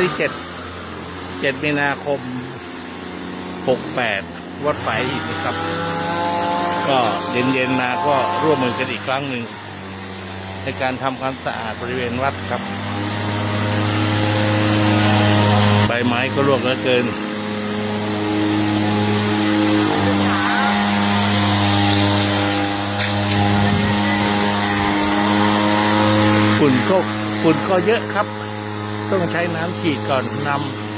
ที่7 มีนาคม 68 วัดฝายหินนะครับก็เย็นๆมาก็ร่วมมือกันอีกครั้งหนึ่งในการทำความสะอาดบริเวณวัดครับใบไม้ก็ร่วงเหลือเกินฝุ่นก็เยอะครับต้องใช้น้ำฉีดก่อนนำ